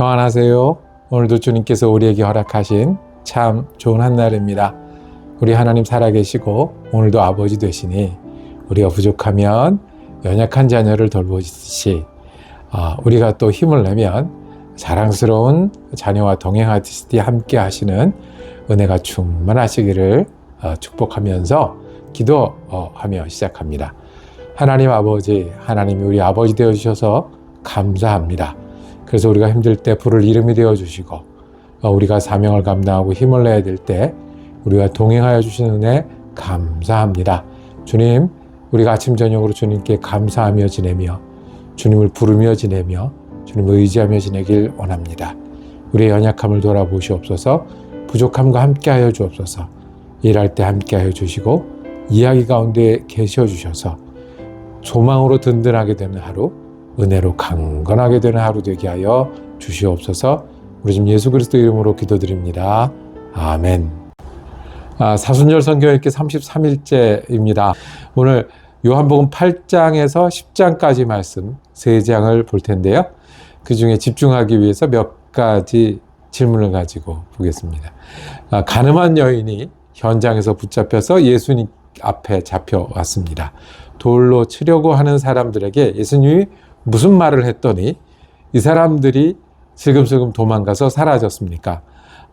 평안하세요. 오늘도 주님께서 우리에게 허락하신 참 좋은 한날입니다. 우리 하나님 살아계시고 오늘도 아버지 되시니 우리가 부족하면 연약한 자녀를 돌보시듯이 우리가 또 힘을 내면 자랑스러운 자녀와 동행하듯이 함께 하시는 은혜가 충만하시기를 축복하면서 기도하며 시작합니다. 하나님 아버지, 하나님이 우리 아버지 되어주셔서 감사합니다. 그래서 우리가 힘들 때 불을 이름이 되어주시고 우리가 사명을 감당하고 힘을 내야 될 때 우리가 동행하여 주시는 은혜 감사합니다. 주님, 우리가 아침 저녁으로 주님께 감사하며 지내며 주님을 부르며 지내며 주님을 의지하며 지내길 원합니다. 우리의 연약함을 돌아보시옵소서. 부족함과 함께하여 주옵소서. 일할 때 함께하여 주시고 이야기 가운데 계셔 주셔서 소망으로 든든하게 되는 하루, 은혜로 강건하게 되는 하루 되게 하여 주시옵소서. 우리 주 예수 그리스도 이름으로 기도드립니다. 아멘. 사순절 성경 읽기 33일째입니다. 오늘 요한복음 8장에서 10장까지 말씀 3장을 볼 텐데요. 그 중에 집중하기 위해서 몇 가지 질문을 가지고 보겠습니다. 가늠한 여인이 현장에서 붙잡혀서 예수님 앞에 잡혀왔습니다. 돌로 치려고 하는 사람들에게 예수님이 무슨 말을 했더니 이 사람들이 슬금슬금 도망가서 사라졌습니까?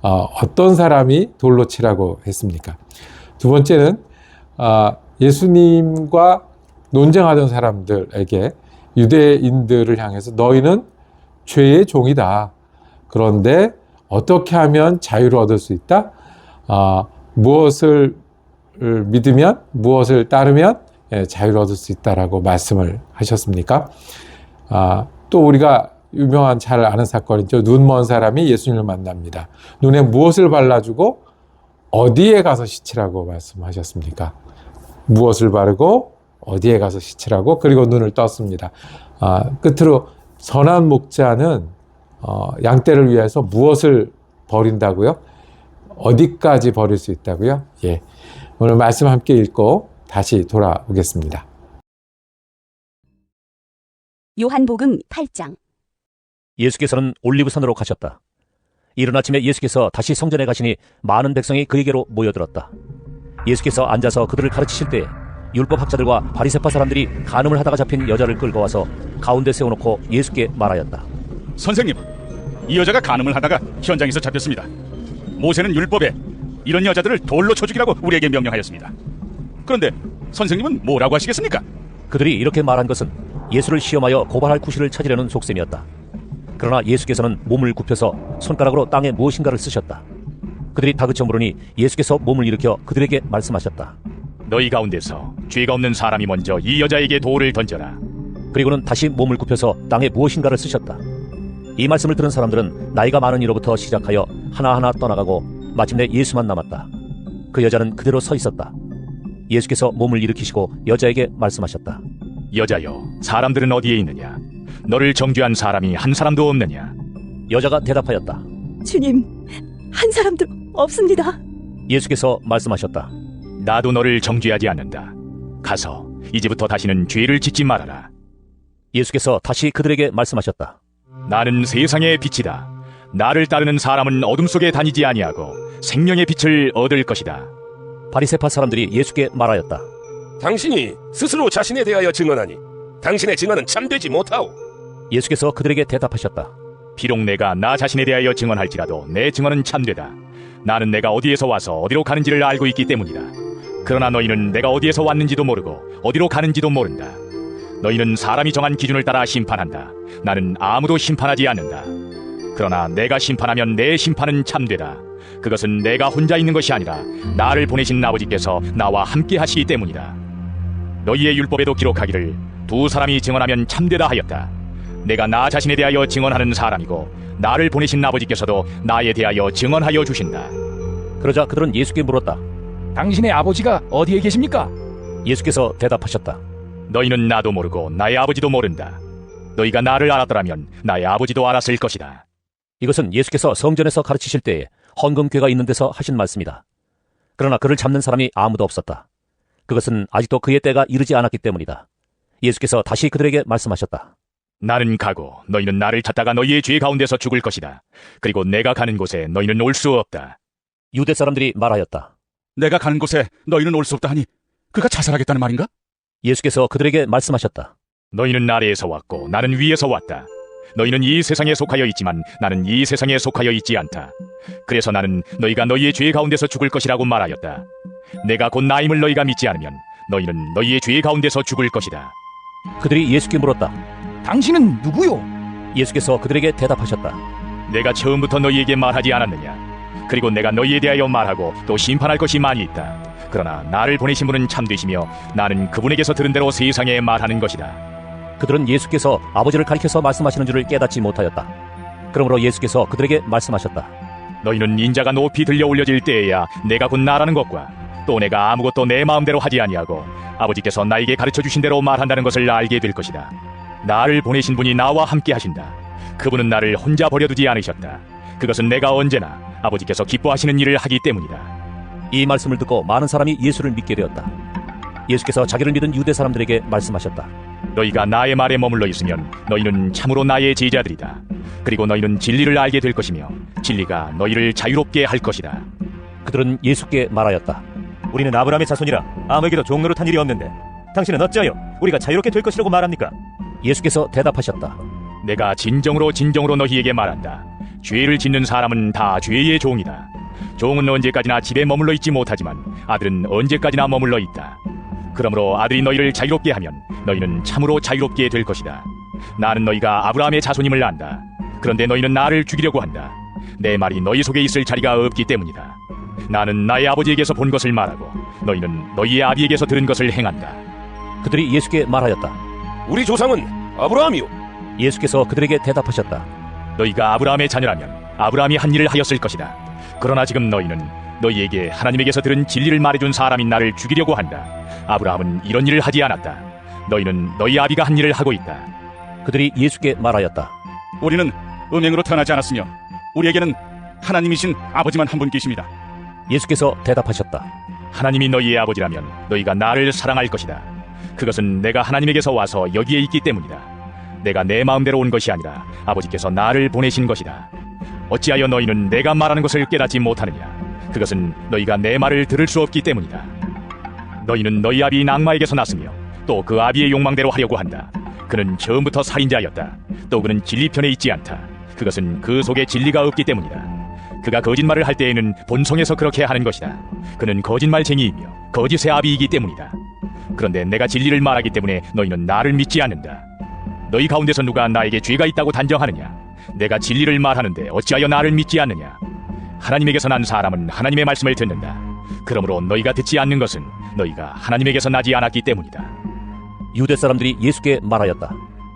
어떤 사람이 돌로 치라고 했습니까? 두 번째는 예수님과 논쟁하던 사람들에게 유대인들을 향해서 너희는 죄의 종이다. 그런데 어떻게 하면 자유를 얻을 수 있다? 무엇을 믿으면, 무엇을 따르면 자유를 얻을 수 있다라고 말씀을 하셨습니까? 또 우리가 유명한 잘 아는 사건이죠. 눈 먼 사람이 예수님을 만납니다. 눈에 무엇을 발라주고 어디에 가서 씻으라고 말씀하셨습니까? 무엇을 바르고 어디에 가서 씻으라고, 그리고 눈을 떴습니다. 끝으로 선한 목자는 양떼를 위해서 무엇을 버린다고요? 어디까지 버릴 수 있다고요? 예. 오늘 말씀 함께 읽고 다시 돌아오겠습니다. 요한복음 8장. 예수께서는 올리브산으로 가셨다. 이른 아침에 예수께서 다시 성전에 가시니 많은 백성이 그에게로 모여들었다. 예수께서 앉아서 그들을 가르치실 때 율법학자들과 바리새파 사람들이 간음을 하다가 잡힌 여자를 끌고 와서 가운데 세워놓고 예수께 말하였다. 선생님, 이 여자가 간음을 하다가 현장에서 잡혔습니다. 모세는 율법에 이런 여자들을 돌로 쳐 죽이라고 우리에게 명령하였습니다. 그런데 선생님은 뭐라고 하시겠습니까? 그들이 이렇게 말한 것은 예수를 시험하여 고발할 구실을 찾으려는 속셈이었다. 그러나 예수께서는 몸을 굽혀서 손가락으로 땅에 무엇인가를 쓰셨다. 그들이 다그쳐 물으니 예수께서 몸을 일으켜 그들에게 말씀하셨다. 너희 가운데서 죄가 없는 사람이 먼저 이 여자에게 돌을 던져라. 그리고는 다시 몸을 굽혀서 땅에 무엇인가를 쓰셨다. 이 말씀을 들은 사람들은 나이가 많은 이로부터 시작하여 하나하나 떠나가고 마침내 예수만 남았다. 그 여자는 그대로 서 있었다. 예수께서 몸을 일으키시고 여자에게 말씀하셨다. 여자여, 사람들은 어디에 있느냐? 너를 정죄한 사람이 한 사람도 없느냐? 여자가 대답하였다. 주님, 한 사람도 없습니다. 예수께서 말씀하셨다. 나도 너를 정죄하지 않는다. 가서 이제부터 다시는 죄를 짓지 말아라. 예수께서 다시 그들에게 말씀하셨다. 나는 세상의 빛이다. 나를 따르는 사람은 어둠 속에 다니지 아니하고 생명의 빛을 얻을 것이다. 바리새파 사람들이 예수께 말하였다. 당신이 스스로 자신에 대하여 증언하니 당신의 증언은 참되지 못하오. 예수께서 그들에게 대답하셨다. 비록 내가 나 자신에 대하여 증언할지라도 내 증언은 참되다. 나는 내가 어디에서 와서 어디로 가는지를 알고 있기 때문이다. 그러나 너희는 내가 어디에서 왔는지도 모르고 어디로 가는지도 모른다. 너희는 사람이 정한 기준을 따라 심판한다. 나는 아무도 심판하지 않는다. 그러나 내가 심판하면 내 심판은 참되다. 그것은 내가 혼자 있는 것이 아니라 나를 보내신 아버지께서 나와 함께 하시기 때문이다. 너희의 율법에도 기록하기를 두 사람이 증언하면 참되다 하였다. 내가 나 자신에 대하여 증언하는 사람이고 나를 보내신 아버지께서도 나에 대하여 증언하여 주신다. 그러자 그들은 예수께 물었다. 당신의 아버지가 어디에 계십니까? 예수께서 대답하셨다. 너희는 나도 모르고 나의 아버지도 모른다. 너희가 나를 알았더라면 나의 아버지도 알았을 것이다. 이것은 예수께서 성전에서 가르치실 때에 헌금궤가 있는 데서 하신 말씀이다. 그러나 그를 잡는 사람이 아무도 없었다. 그것은 아직도 그의 때가 이르지 않았기 때문이다. 예수께서 다시 그들에게 말씀하셨다. 나는 가고 너희는 나를 찾다가 너희의 죄 가운데서 죽을 것이다. 그리고 내가 가는 곳에 너희는 올 수 없다. 유대 사람들이 말하였다. 내가 가는 곳에 너희는 올 수 없다 하니 그가 자살하겠다는 말인가? 예수께서 그들에게 말씀하셨다. 너희는 아래에서 왔고 나는 위에서 왔다. 너희는 이 세상에 속하여 있지만 나는 이 세상에 속하여 있지 않다. 그래서 나는 너희가 너희의 죄 가운데서 죽을 것이라고 말하였다. 내가 곧 나임을 너희가 믿지 않으면 너희는 너희의 죄 가운데서 죽을 것이다. 그들이 예수께 물었다. 당신은 누구요? 예수께서 그들에게 대답하셨다. 내가 처음부터 너희에게 말하지 않았느냐? 그리고 내가 너희에 대하여 말하고 또 심판할 것이 많이 있다. 그러나 나를 보내신 분은 참되시며 나는 그분에게서 들은 대로 세상에 말하는 것이다. 그들은 예수께서 아버지를 가리켜서 말씀하시는 줄을 깨닫지 못하였다. 그러므로 예수께서 그들에게 말씀하셨다. 너희는 인자가 높이 들려 올려질 때에야 내가 곧 나라는 것과 또 내가 아무것도 내 마음대로 하지 아니하고 아버지께서 나에게 가르쳐 주신 대로 말한다는 것을 알게 될 것이다. 나를 보내신 분이 나와 함께 하신다. 그분은 나를 혼자 버려두지 않으셨다. 그것은 내가 언제나 아버지께서 기뻐하시는 일을 하기 때문이다. 이 말씀을 듣고 많은 사람이 예수를 믿게 되었다. 예수께서 자기를 믿은 유대 사람들에게 말씀하셨다. 너희가 나의 말에 머물러 있으면 너희는 참으로 나의 제자들이다. 그리고 너희는 진리를 알게 될 것이며 진리가 너희를 자유롭게 할 것이다. 그들은 예수께 말하였다. 우리는 아브라함의 자손이라 아무에게도 종노릇한 일이 없는데 당신은 어찌하여 우리가 자유롭게 될 것이라고 말합니까? 예수께서 대답하셨다. 내가 진정으로 너희에게 말한다. 죄를 짓는 사람은 다 죄의 종이다. 종은 언제까지나 집에 머물러 있지 못하지만 아들은 언제까지나 머물러 있다. 그러므로 아들이 너희를 자유롭게 하면 너희는 참으로 자유롭게 될 것이다. 나는 너희가 아브라함의 자손임을 안다. 그런데 너희는 나를 죽이려고 한다. 내 말이 너희 속에 있을 자리가 없기 때문이다. 나는 나의 아버지에게서 본 것을 말하고 너희는 너희의 아비에게서 들은 것을 행한다. 그들이 예수께 말하였다. 우리 조상은 아브라함이요. 예수께서 그들에게 대답하셨다. 너희가 아브라함의 자녀라면 아브라함이 한 일을 하였을 것이다. 그러나 지금 너희는 너희에게 하나님에게서 들은 진리를 말해준 사람인 나를 죽이려고 한다. 아브라함은 이런 일을 하지 않았다. 너희는 너희 아비가 한 일을 하고 있다. 그들이 예수께 말하였다. 우리는 음행으로 태어나지 않았으며 우리에게는 하나님이신 아버지만 한 분 계십니다. 예수께서 대답하셨다. 하나님이 너희의 아버지라면 너희가 나를 사랑할 것이다. 그것은 내가 하나님에게서 와서 여기에 있기 때문이다. 내가 내 마음대로 온 것이 아니라 아버지께서 나를 보내신 것이다. 어찌하여 너희는 내가 말하는 것을 깨닫지 못하느냐? 그것은 너희가 내 말을 들을 수 없기 때문이다. 너희는 너희 아비인 악마에게서 났으며 또 그 아비의 욕망대로 하려고 한다. 그는 처음부터 살인자였다. 또 그는 진리 편에 있지 않다. 그것은 그 속에 진리가 없기 때문이다. 그가 거짓말을 할 때에는 본성에서 그렇게 하는 것이다. 그는 거짓말쟁이이며 거짓의 아비이기 때문이다. 그런데 내가 진리를 말하기 때문에 너희는 나를 믿지 않는다. 너희 가운데서 누가 나에게 죄가 있다고 단정하느냐? 내가 진리를 말하는데 어찌하여 나를 믿지 않느냐? 하나님에게서 난 사람은 하나님의 말씀을 듣는다. 그러므로 너희가 듣지 않는 것은 너희가 하나님에게서 나지 않았기 때문이다. 유대 사람들이 예수께 말하였다.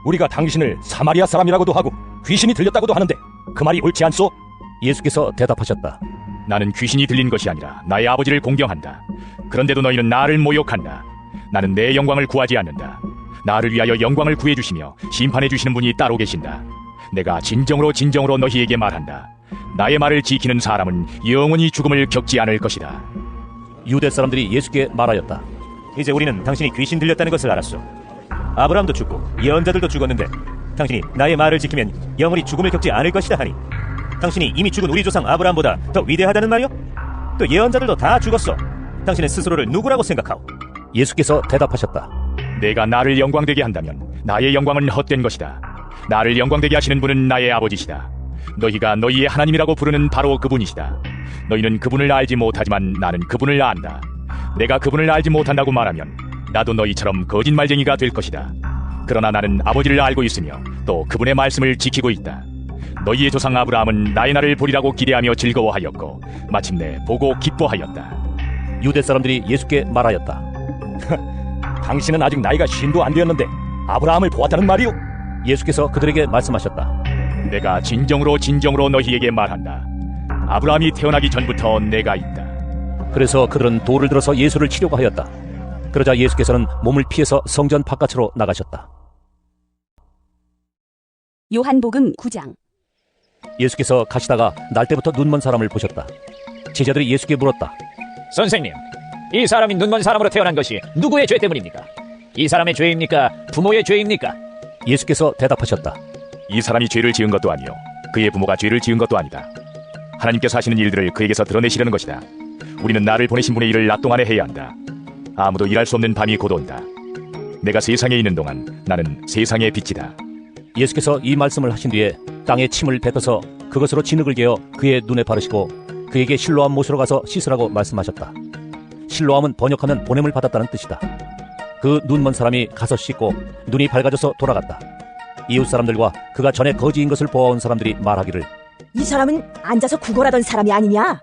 우리가 당신을 사마리아 사람이라고도 하고 귀신이 들렸다고도 하는데 그 말이 옳지 않소? 예수께서 대답하셨다. 나는 귀신이 들린 것이 아니라 나의 아버지를 공경한다. 그런데도 너희는 나를 모욕한다. 나는 내 영광을 구하지 않는다. 나를 위하여 영광을 구해주시며 심판해 주시는 분이 따로 계신다. 내가 진정으로 너희에게 말한다. 나의 말을 지키는 사람은 영원히 죽음을 겪지 않을 것이다. 유대 사람들이 예수께 말하였다. 이제 우리는 당신이 귀신 들렸다는 것을 알았소. 아브라함도 죽고 예언자들도 죽었는데 당신이 나의 말을 지키면 영원히 죽음을 겪지 않을 것이다 하니 당신이 이미 죽은 우리 조상 아브라함보다 더 위대하다는 말이요? 또 예언자들도 다 죽었어. 당신은 스스로를 누구라고 생각하오? 예수께서 대답하셨다. 내가 나를 영광되게 한다면 나의 영광은 헛된 것이다. 나를 영광되게 하시는 분은 나의 아버지시다. 너희가 너희의 하나님이라고 부르는 바로 그분이시다. 너희는 그분을 알지 못하지만 나는 그분을 안다. 내가 그분을 알지 못한다고 말하면 나도 너희처럼 거짓말쟁이가 될 것이다. 그러나 나는 아버지를 알고 있으며 또 그분의 말씀을 지키고 있다. 너희의 조상 아브라함은 나의 날을 보리라고 기대하며 즐거워하였고 마침내 보고 기뻐하였다. 유대 사람들이 예수께 말하였다. 당신은 아직 나이가 50도 안 되었는데 아브라함을 보았다는 말이오? 예수께서 그들에게 말씀하셨다. 내가 진정으로 너희에게 말한다. 아브라함이 태어나기 전부터 내가 있다. 그래서 그들은 돌을 들어서 예수를 치려고 하였다. 그러자 예수께서는 몸을 피해서 성전 바깥으로 나가셨다. 요한복음 9장. 예수께서 가시다가 날 때부터 눈먼 사람을 보셨다. 제자들이 예수께 물었다. 선생님, 이 사람이 눈먼 사람으로 태어난 것이 누구의 죄 때문입니까? 이 사람의 죄입니까? 부모의 죄입니까? 예수께서 대답하셨다. 이 사람이 죄를 지은 것도 아니요 그의 부모가 죄를 지은 것도 아니다. 하나님께서 하시는 일들을 그에게서 드러내시려는 것이다. 우리는 나를 보내신 분의 일을 낮 동안에 해야 한다. 아무도 일할 수 없는 밤이 곧 온다. 내가 세상에 있는 동안 나는 세상의 빛이다. 예수께서 이 말씀을 하신 뒤에 땅에 침을 뱉어서 그것으로 진흙을 개어 그의 눈에 바르시고 그에게 실로암 못으로 가서 씻으라고 말씀하셨다. 실로암은 번역하면 보냄을 받았다는 뜻이다. 그 눈먼 사람이 가서 씻고 눈이 밝아져서 돌아갔다. 이웃 사람들과 그가 전에 거지인 것을 보아온 사람들이 말하기를 이 사람은 앉아서 구걸하던 사람이 아니냐?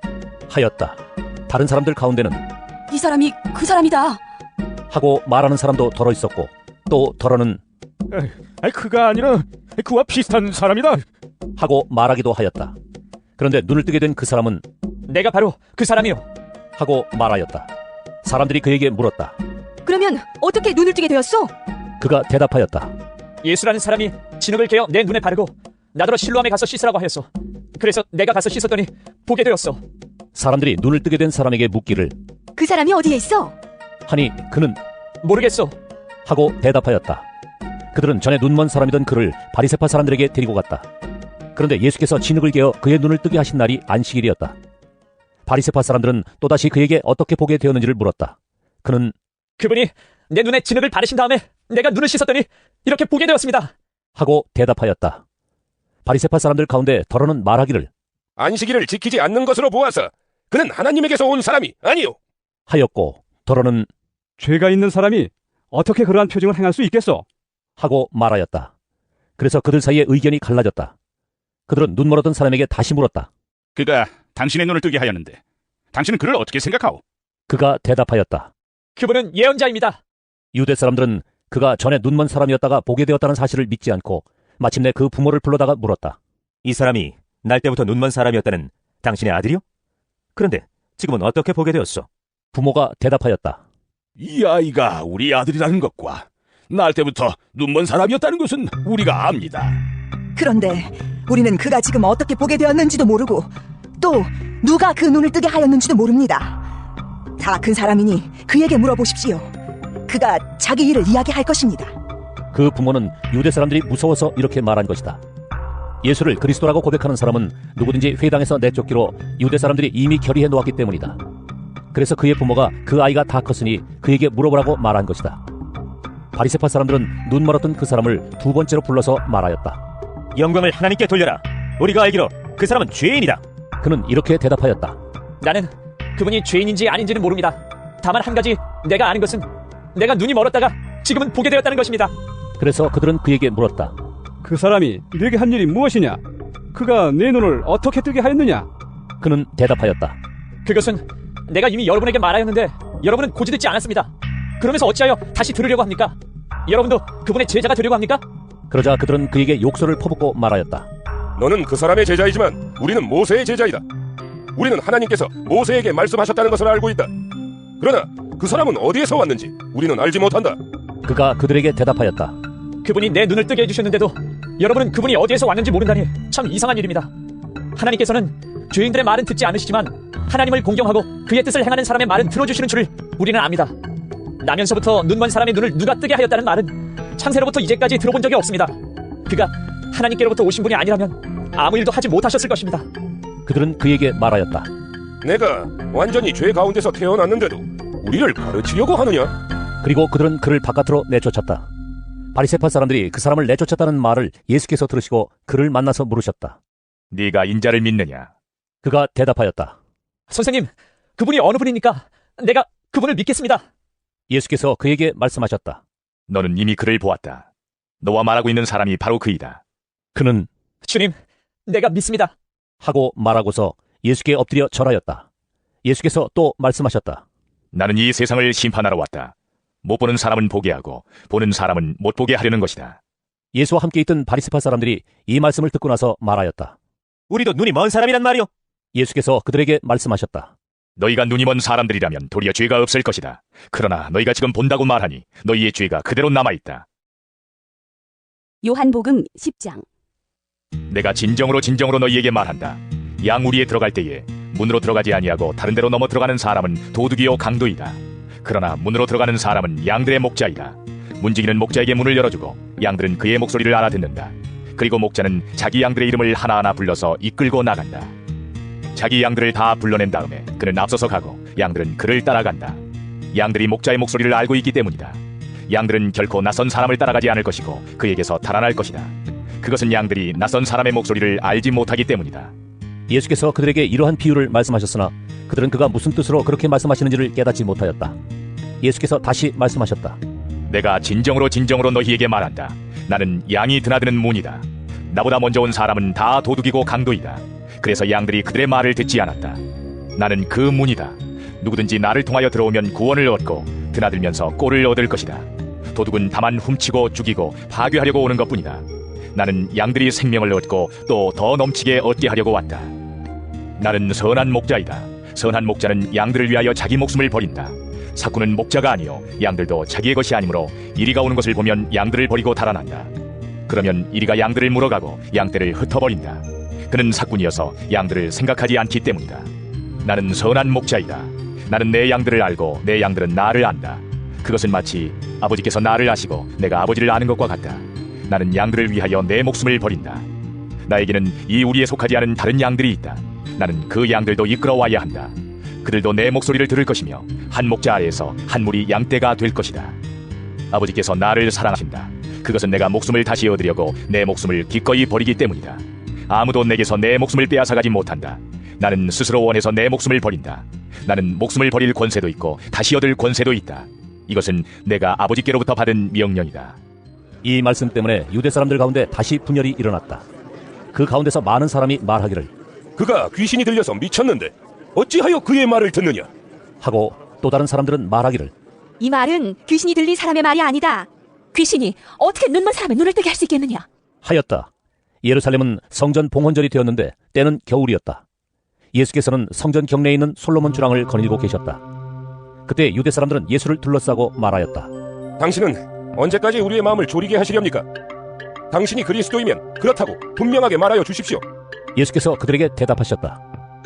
하였다. 다른 사람들 가운데는 이 사람이 그 사람이다. 하고 말하는 사람도 덜어 있었고 또 덜어는 그가 아니라 그와 비슷한 사람이다. 하고 말하기도 하였다. 그런데 눈을 뜨게 된 그 사람은 내가 바로 그 사람이요. 하고 말하였다. 사람들이 그에게 물었다. 그러면 어떻게 눈을 뜨게 되었소? 그가 대답하였다. 예수라는 사람이 진흙을 개어 내 눈에 바르고 나더러 실로암에 가서 씻으라고 하였소. 그래서 내가 가서 씻었더니 보게 되었소. 사람들이 눈을 뜨게 된 사람에게 묻기를 그 사람이 어디에 있어? 하니 그는 모르겠소. 하고 대답하였다. 그들은 전에 눈먼 사람이던 그를 바리새파 사람들에게 데리고 갔다. 그런데 예수께서 진흙을 개어 그의 눈을 뜨게 하신 날이 안식일이었다. 바리새파 사람들은 또다시 그에게 어떻게 보게 되었는지를 물었다. 그는 그분이 내 눈에 진흙을 바르신 다음에 내가 눈을 씻었더니 이렇게 보게 되었습니다. 하고 대답하였다. 바리새파 사람들 가운데 더러는 말하기를 안식일을 지키지 않는 것으로 보아서 그는 하나님에게서 온 사람이 아니요 하였고 더러는 죄가 있는 사람이 어떻게 그러한 표징을 행할 수 있겠소? 하고 말하였다. 그래서 그들 사이에 의견이 갈라졌다. 그들은 눈 멀었던 사람에게 다시 물었다. 그가 당신의 눈을 뜨게 하였는데 당신은 그를 어떻게 생각하오? 그가 대답하였다. 그분은 예언자입니다. 유대 사람들은 그가 전에 눈먼 사람이었다가 보게 되었다는 사실을 믿지 않고 마침내 그 부모를 불러다가 물었다. 이 사람이 날 때부터 눈먼 사람이었다는 당신의 아들이요? 그런데 지금은 어떻게 보게 되었소? 부모가 대답하였다. 이 아이가 우리 아들이라는 것과 날 때부터 눈먼 사람이었다는 것은 우리가 압니다. 그런데 우리는 그가 지금 어떻게 보게 되었는지도 모르고 또 누가 그 눈을 뜨게 하였는지도 모릅니다. 다 큰 사람이니 그에게 물어보십시오. 그가 자기 일을 이야기할 것입니다. 그 부모는 유대 사람들이 무서워서 이렇게 말한 것이다. 예수를 그리스도라고 고백하는 사람은 누구든지 회당에서 내쫓기로 유대 사람들이 이미 결의해 놓았기 때문이다. 그래서 그의 부모가 그 아이가 다 컸으니 그에게 물어보라고 말한 것이다. 바리새파 사람들은 눈 멀었던 그 사람을 두 번째로 불러서 말하였다. 영광을 하나님께 돌려라. 우리가 알기로 그 사람은 죄인이다. 그는 이렇게 대답하였다. 나는 그분이 죄인인지 아닌지는 모릅니다. 다만 한 가지 내가 아는 것은 내가 눈이 멀었다가 지금은 보게 되었다는 것입니다. 그래서 그들은 그에게 물었다. 그 사람이 네게 한 일이 무엇이냐? 그가 네 눈을 어떻게 뜨게 하였느냐? 그는 대답하였다. 그것은 내가 이미 여러분에게 말하였는데 여러분은 고지 듣지 않았습니다. 그러면서 어찌하여 다시 들으려고 합니까? 여러분도 그분의 제자가 되려고 합니까? 그러자 그들은 그에게 욕설을 퍼붓고 말하였다. 너는 그 사람의 제자이지만 우리는 모세의 제자이다. 우리는 하나님께서 모세에게 말씀하셨다는 것을 알고 있다. 그러나 그 사람은 어디에서 왔는지 우리는 알지 못한다. 그가 그들에게 대답하였다. 그분이 내 눈을 뜨게 해주셨는데도 여러분은 그분이 어디에서 왔는지 모른다니 참 이상한 일입니다. 하나님께서는 죄인들의 말은 듣지 않으시지만 하나님을 공경하고 그의 뜻을 행하는 사람의 말은 들어주시는 줄을 우리는 압니다. 나면서부터 눈먼 사람의 눈을 누가 뜨게 하였다는 말은 창세로부터 이제까지 들어본 적이 없습니다. 그가 하나님께로부터 오신 분이 아니라면 아무 일도 하지 못하셨을 것입니다. 그들은 그에게 말하였다. 내가 완전히 죄 가운데서 태어났는데도 우리를 가르치려고 하느냐? 그리고 그들은 그를 바깥으로 내쫓았다. 바리새파 사람들이 그 사람을 내쫓았다는 말을 예수께서 들으시고 그를 만나서 물으셨다. 네가 인자를 믿느냐? 그가 대답하였다. 선생님, 그분이 어느 분입니까? 내가 그분을 믿겠습니다. 예수께서 그에게 말씀하셨다. 너는 이미 그를 보았다. 너와 말하고 있는 사람이 바로 그이다. 그는 주님, 내가 믿습니다. 하고 말하고서 예수께 엎드려 절하였다. 예수께서 또 말씀하셨다. 나는 이 세상을 심판하러 왔다. 못 보는 사람은 보게 하고 보는 사람은 못 보게 하려는 것이다. 예수와 함께 있던 바리새파 사람들이 이 말씀을 듣고 나서 말하였다. 우리도 눈이 먼 사람이란 말이오. 예수께서 그들에게 말씀하셨다. 너희가 눈이 먼 사람들이라면 도리어 죄가 없을 것이다. 그러나 너희가 지금 본다고 말하니 너희의 죄가 그대로 남아있다. 요한복음 10장. 내가 진정으로 너희에게 말한다. 양우리에 들어갈 때에 문으로 들어가지 아니하고 다른 데로 넘어 들어가는 사람은 도둑이요 강도이다. 그러나 문으로 들어가는 사람은 양들의 목자이다. 문지기는 목자에게 문을 열어주고 양들은 그의 목소리를 알아듣는다. 그리고 목자는 자기 양들의 이름을 하나하나 불러서 이끌고 나간다. 자기 양들을 다 불러낸 다음에 그는 앞서서 가고 양들은 그를 따라간다. 양들이 목자의 목소리를 알고 있기 때문이다. 양들은 결코 낯선 사람을 따라가지 않을 것이고 그에게서 달아날 것이다. 그것은 양들이 낯선 사람의 목소리를 알지 못하기 때문이다. 예수께서 그들에게 이러한 비유를 말씀하셨으나 그들은 그가 무슨 뜻으로 그렇게 말씀하시는지를 깨닫지 못하였다. 예수께서 다시 말씀하셨다. 내가 진정으로 너희에게 말한다. 나는 양이 드나드는 문이다. 나보다 먼저 온 사람은 다 도둑이고 강도이다. 그래서 양들이 그들의 말을 듣지 않았다. 나는 그 문이다. 누구든지 나를 통하여 들어오면 구원을 얻고 드나들면서 꼴을 얻을 것이다. 도둑은 다만 훔치고 죽이고 파괴하려고 오는 것뿐이다. 나는 양들이 생명을 얻고 또 더 넘치게 얻게 하려고 왔다. 나는 선한 목자이다. 선한 목자는 양들을 위하여 자기 목숨을 버린다. 사꾼은 목자가 아니요 양들도 자기의 것이 아니므로 이리가 오는 것을 보면 양들을 버리고 달아난다. 그러면 이리가 양들을 물어가고 양떼를 흩어버린다. 그는 사꾼이어서 양들을 생각하지 않기 때문이다. 나는 선한 목자이다. 나는 내 양들을 알고 내 양들은 나를 안다. 그것은 마치 아버지께서 나를 아시고 내가 아버지를 아는 것과 같다. 나는 양들을 위하여 내 목숨을 버린다. 나에게는 이 우리에 속하지 않은 다른 양들이 있다. 나는 그 양들도 이끌어와야 한다. 그들도 내 목소리를 들을 것이며 한 목자 아래에서 한 무리 양떼가 될 것이다. 아버지께서 나를 사랑하신다. 그것은 내가 목숨을 다시 얻으려고 내 목숨을 기꺼이 버리기 때문이다. 아무도 내게서 내 목숨을 빼앗아가지 못한다. 나는 스스로 원해서 내 목숨을 버린다. 나는 목숨을 버릴 권세도 있고 다시 얻을 권세도 있다. 이것은 내가 아버지께로부터 받은 명령이다. 이 말씀 때문에 유대 사람들 가운데 다시 분열이 일어났다. 그 가운데서 많은 사람이 말하기를 그가 귀신이 들려서 미쳤는데 어찌하여 그의 말을 듣느냐? 하고 또 다른 사람들은 말하기를 이 말은 귀신이 들린 사람의 말이 아니다. 귀신이 어떻게 눈먼 사람의 눈을 뜨게 할 수 있겠느냐? 하였다. 예루살렘은 성전 봉헌절이 되었는데 때는 겨울이었다. 예수께서는 성전 경내에 있는 솔로몬 주랑을 거닐고 계셨다. 그때 유대 사람들은 예수를 둘러싸고 말하였다. 당신은 언제까지 우리의 마음을 졸이게 하시렵니까? 당신이 그리스도이면 그렇다고 분명하게 말하여 주십시오. 예수께서 그들에게 대답하셨다.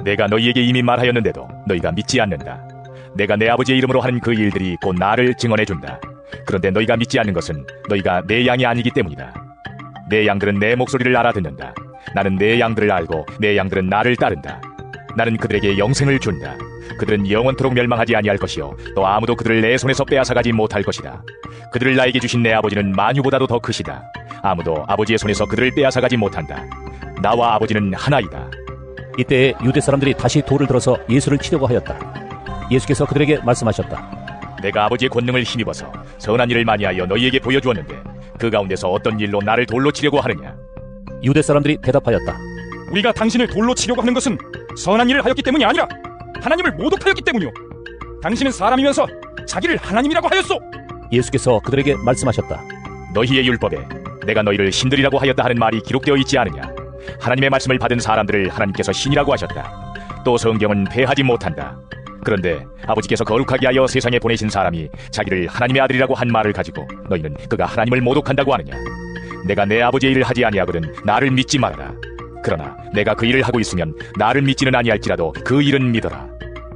내가 너희에게 이미 말하였는데도 너희가 믿지 않는다. 내가 내 아버지의 이름으로 하는 그 일들이 곧 나를 증언해준다. 그런데 너희가 믿지 않는 것은 너희가 내 양이 아니기 때문이다. 내 양들은 내 목소리를 알아듣는다. 나는 내 양들을 알고 내 양들은 나를 따른다. 나는 그들에게 영생을 준다. 그들은 영원토록 멸망하지 아니할 것이요 또 아무도 그들을 내 손에서 빼앗아가지 못할 것이다. 그들을 나에게 주신 내 아버지는 만유보다도 더 크시다. 아무도 아버지의 손에서 그들을 빼앗아가지 못한다. 나와 아버지는 하나이다. 이때 유대 사람들이 다시 돌을 들어서 예수를 치려고 하였다. 예수께서 그들에게 말씀하셨다. 내가 아버지의 권능을 힘입어서 선한 일을 많이 하여 너희에게 보여주었는데 그 가운데서 어떤 일로 나를 돌로 치려고 하느냐? 유대 사람들이 대답하였다. 우리가 당신을 돌로 치려고 하는 것은 선한 일을 하였기 때문이 아니라 하나님을 모독하였기 때문이요. 당신은 사람이면서 자기를 하나님이라고 하였소. 예수께서 그들에게 말씀하셨다. 너희의 율법에 내가 너희를 신들이라고 하였다 하는 말이 기록되어 있지 않으냐? 하나님의 말씀을 받은 사람들을 하나님께서 신이라고 하셨다. 또 성경은 패하지 못한다. 그런데 아버지께서 거룩하게 하여 세상에 보내신 사람이 자기를 하나님의 아들이라고 한 말을 가지고 너희는 그가 하나님을 모독한다고 하느냐? 내가 내 아버지의 일을 하지 아니하거든 나를 믿지 말아라. 그러나 내가 그 일을 하고 있으면 나를 믿지는 아니할지라도 그 일은 믿어라.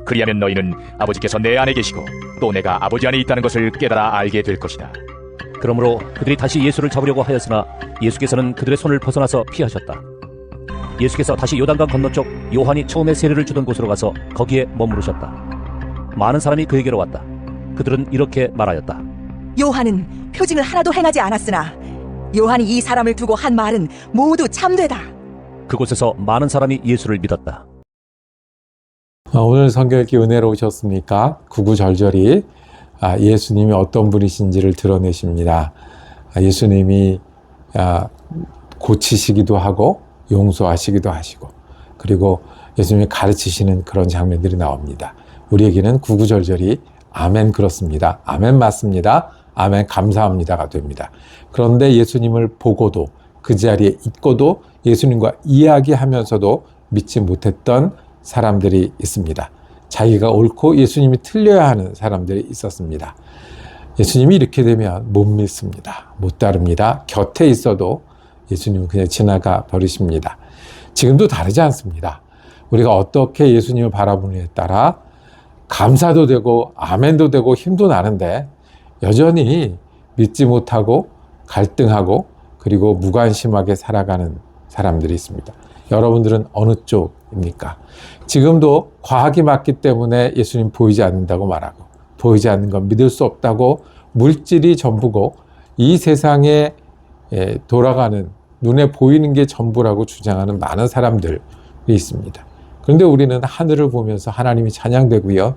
그리하면 너희는 아버지께서 내 안에 계시고 또 내가 아버지 안에 있다는 것을 깨달아 알게 될 것이다. 그러므로 그들이 다시 예수를 잡으려고 하였으나 예수께서는 그들의 손을 벗어나서 피하셨다. 예수께서 다시 요단강 건너쪽 요한이 처음에 세례를 주던 곳으로 가서 거기에 머무르셨다. 많은 사람이 그에게로 왔다. 그들은 이렇게 말하였다. 요한은 표징을 하나도 행하지 않았으나 요한이 이 사람을 두고 한 말은 모두 참되다. 그곳에서 많은 사람이 예수를 믿었다. 오늘 성경 읽기 은혜로우셨습니까? 구구절절히 예수님이 어떤 분이신지를 드러내십니다. 예수님이 고치시기도 하고 용서하시기도 하시고 그리고 예수님이 가르치시는 그런 장면들이 나옵니다. 우리에게는 구구절절히 아멘 그렇습니다. 아멘 맞습니다. 아멘 감사합니다가 됩니다. 그런데 예수님을 보고도 그 자리에 있고도 예수님과 이야기하면서도 믿지 못했던 사람들이 있습니다. 자기가 옳고 예수님이 틀려야 하는 사람들이 있었습니다. 예수님이 이렇게 되면 못 믿습니다. 못 따릅니다. 곁에 있어도 예수님은 그냥 지나가 버리십니다. 지금도 다르지 않습니다. 우리가 어떻게 예수님을 바라보느냐에 따라 감사도 되고 아멘도 되고 힘도 나는데 여전히 믿지 못하고 갈등하고 그리고 무관심하게 살아가는 사람들이 있습니다. 여러분들은 어느 쪽입니까? 지금도 과학이 맞기 때문에 예수님 보이지 않는다고 말하고, 보이지 않는 건 믿을 수 없다고, 물질이 전부고 이 세상에 돌아가는, 눈에 보이는 게 전부라고 주장하는 많은 사람들이 있습니다. 그런데 우리는 하늘을 보면서 하나님이 찬양되고요,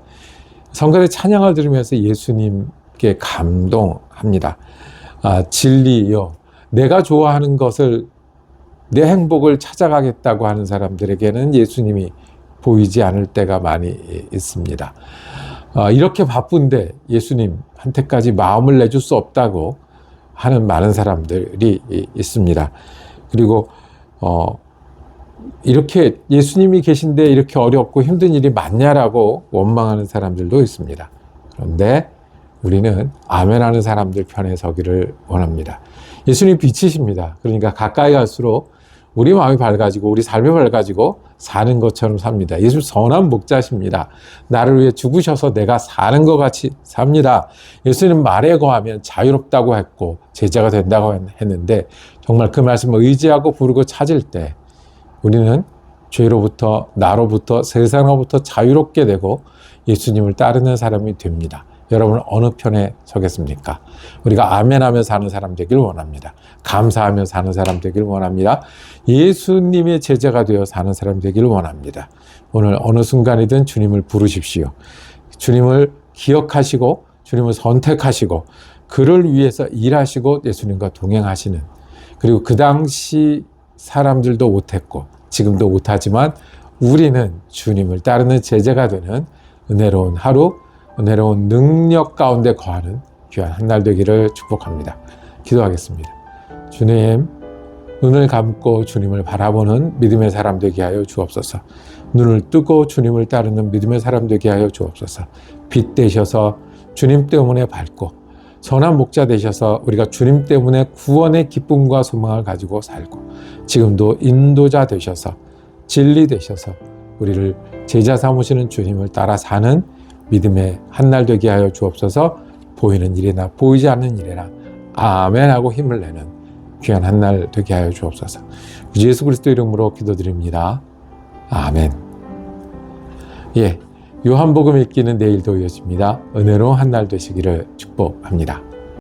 성가대 찬양을 들으면서 예수님께 감동합니다. 진리요, 내가 좋아하는 것을, 내 행복을 찾아가겠다고 하는 사람들에게는 예수님이 보이지 않을 때가 많이 있습니다. 이렇게 바쁜데 예수님한테까지 마음을 내줄 수 없다고 하는 많은 사람들이 있습니다. 그리고 이렇게 예수님이 계신데 이렇게 어렵고 힘든 일이 많냐라고 원망하는 사람들도 있습니다. 그런데 우리는 아멘하는 사람들 편에 서기를 원합니다. 예수님 빛이십니다. 그러니까 가까이 갈수록 우리 마음이 밝아지고 우리 삶이 밝아지고 사는 것처럼 삽니다. 예수 선한 목자십니다. 나를 위해 죽으셔서 내가 사는 것 같이 삽니다. 예수님 말에 거하면 자유롭다고 했고 제자가 된다고 했는데, 정말 그 말씀을 의지하고 부르고 찾을 때 우리는 죄로부터, 나로부터, 세상으로부터 자유롭게 되고 예수님을 따르는 사람이 됩니다. 여러분은 어느 편에 서겠습니까? 우리가 아멘하며 사는 사람 되길 원합니다. 감사하며 사는 사람 되길 원합니다. 예수님의 제자가 되어 사는 사람 되길 원합니다. 오늘 어느 순간이든 주님을 부르십시오. 주님을 기억하시고 주님을 선택하시고 그를 위해서 일하시고 예수님과 동행하시는, 그리고 그 당시 사람들도 못했고 지금도 못하지만 우리는 주님을 따르는 제자가 되는 은혜로운 하루, 은혜로운 능력 가운데 거하는 귀한 한 날 되기를 축복합니다. 기도하겠습니다. 주님, 눈을 감고 주님을 바라보는 믿음의 사람 되게 하여 주옵소서. 눈을 뜨고 주님을 따르는 믿음의 사람 되게 하여 주옵소서. 빛 되셔서 주님 때문에 밝고 선한 목자 되셔서 우리가 주님 때문에 구원의 기쁨과 소망을 가지고 살고, 지금도 인도자 되셔서 진리 되셔서 우리를 제자 삼으시는 주님을 따라 사는 믿음의 한날 되게 하여 주옵소서. 보이는 일이나 보이지 않는 일이나 아멘하고 힘을 내는 귀한 한날 되게 하여 주옵소서. 구주 예수 그리스도 이름으로 기도드립니다. 아멘. 요한복음 읽기는 내일도 이어집니다. 은혜로운 한날 되시기를 축복합니다.